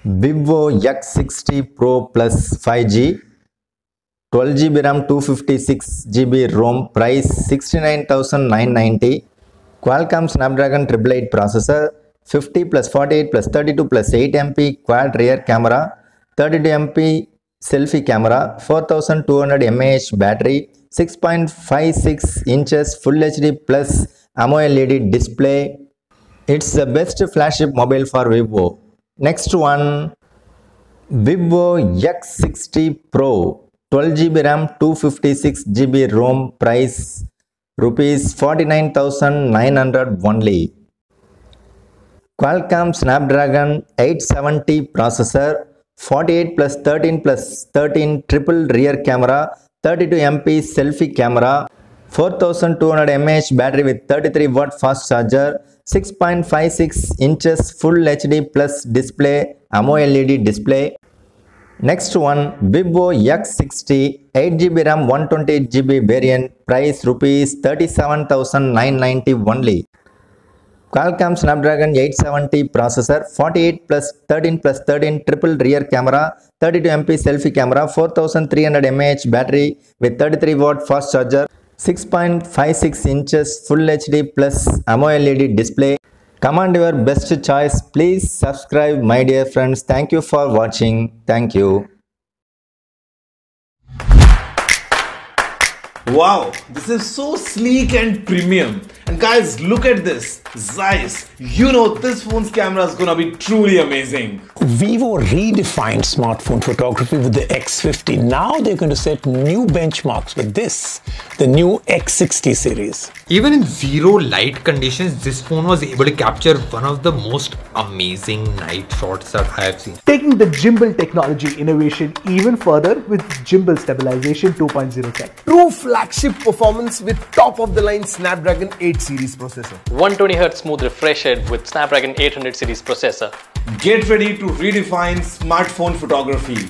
vivo X60 Pro Plus 5G, 12GB RAM, 256GB ROM, price 69,990. Qualcomm Snapdragon 888 processor, 50 plus 48 plus 32 plus 8MP quad rear camera, 32MP selfie camera, 4200 mAh battery, 6.56 inches Full HD plus AMOLED display. It's the best flagship mobile for Vivo. Next one, vivo X60 Pro, 12GB RAM, 256GB ROM, price rupees 49,900 only. Qualcomm Snapdragon 870 processor, 48 plus 13 plus 13 triple rear camera, 32MP selfie camera, 4200 mAh battery with 33W fast charger, 6.56 inches Full HD plus display, AMOLED display. Next one, vivo X60, 8GB RAM, 128GB variant, price rupees 37,990 only. Qualcomm Snapdragon 870 processor, 48 plus 13 plus 13 triple rear camera, 32MP selfie camera, 4300 mAh battery with 33W fast charger, 6.56 inches Full HD plus AMOLED display. Command your best choice. Please subscribe, my dear friends. Thank you for watching. Thank you. Wow, this is so sleek and premium. And guys, look at this. Zeiss, you know this phone's camera is gonna be truly amazing. Vivo redefined smartphone photography with the X50. Now they're going to set new benchmarks with this, the new X60 series. Even in zero light conditions, this phone was able to capture one of the most amazing night shots that I have seen. Taking the gimbal technology innovation even further with gimbal stabilization 2.0 tech. True flagship performance with top-of-the-line Snapdragon 8 series processor. 120Hz smooth refresh rate with Snapdragon 800 series processor. Get ready to redefine smartphone photography.